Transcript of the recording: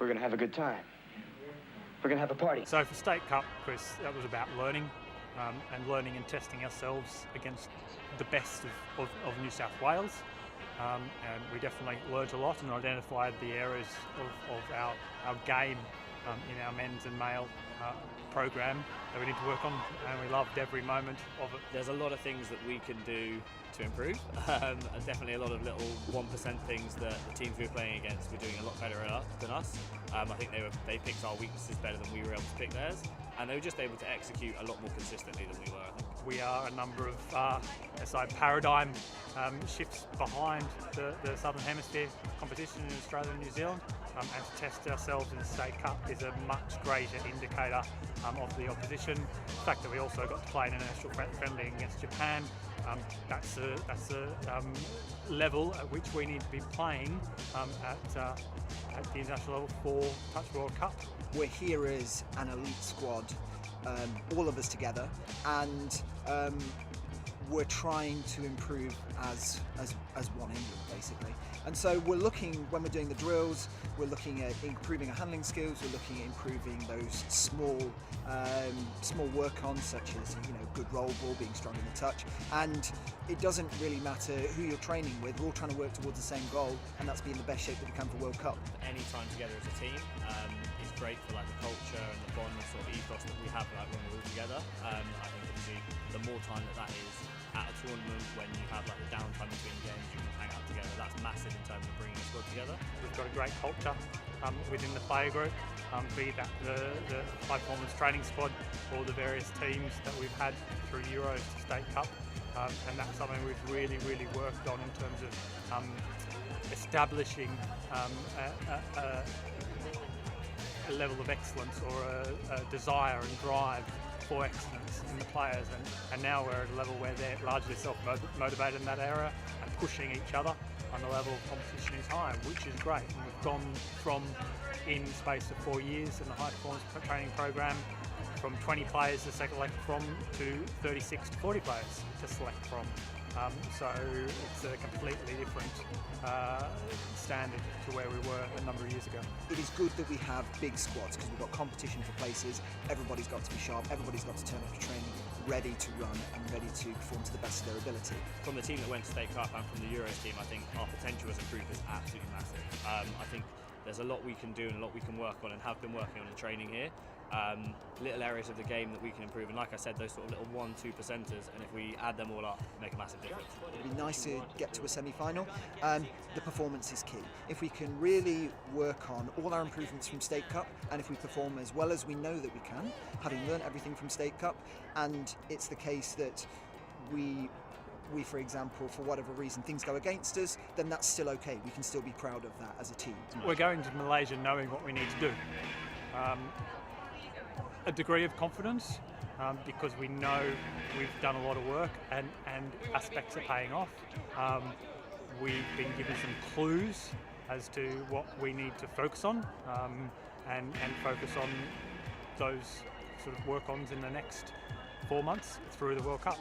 We're going to have a good time. We're going to have a party. So for State Cup, Chris, that was about learning and learning and testing ourselves against the best of New South Wales. And we definitely learnt a lot and identified the areas of our game in our men's and male program that we need to work on, and we loved every moment of it. There's a lot of things that we can do to improve, and definitely a lot of little 1% things that the teams we were playing against were doing a lot better than us. I think they picked our weaknesses better than we were able to pick theirs, and they were just able to execute a lot more consistently than we were, I think. We are a number of paradigm shifts behind the Southern Hemisphere competition in Australia and New Zealand, and to test ourselves in the State Cup is a much greater indicator of the opposition. The fact that we also got to play an international friendly against Japan, that's a level at which we need to be playing at the international level for Touch World Cup. We're here as an elite squad, all of us together, and we're trying to improve as one England, basically. And so we're looking, when we're doing the drills, we're looking at improving our handling skills, we're looking at improving those small work-ons, such as good roll ball, being strong in the touch. And it doesn't really matter who you're training with, we're all trying to work towards the same goal, and that's being the best shape that we can for World Cup. Any time together as a team is great for the culture and the bond and sort of ethos that we have when we're all together. I think obviously the more time that is at a tournament, when you have the downtime between games, you can hang out together. That's massive in terms of bringing a squad together. We've got a great culture within the player group, be that the high performance training squad or the various teams that we've had through Euros to State Cup, and that's something we've really worked on in terms of establishing a level of excellence or a desire and drive for excellence in the players, and now we're at a level where they're largely self-motivated in that area and pushing each other, and the level of competition is high, which is great. And we've gone from, in the space of 4 years in the high performance training program, from 20 players to select from to 36 to 40 players to select from. So it's a completely different standard to where we were a number of years ago. It is good that we have big squads because we've got competition for places, everybody's got to be sharp, everybody's got to turn up to training ready to run and ready to perform to the best of their ability. From the team that went to State Cup and from the Euros team, I think our potential as a group is absolutely massive. I think there's a lot we can do and a lot we can work on and have been working on in training here. Little areas of the game that we can improve, and like I said, those sort of little 1-2%ers, and if we add them all up, make a massive difference. It'd be nice to get to a semi-final. The performance is key. If we can really work on all our improvements from State Cup, and if we perform as well as we know that we can, having learned everything from State Cup, and it's the case that we, for example, for whatever reason, things go against us, then that's still okay. We can still be proud of that as a team. We're going to Malaysia knowing what we need to do. A degree of confidence, because we know we've done a lot of work and aspects are paying off. We've been given some clues as to what we need to focus on and focus on those sort of work-ons in the next 4 months through the World Cup.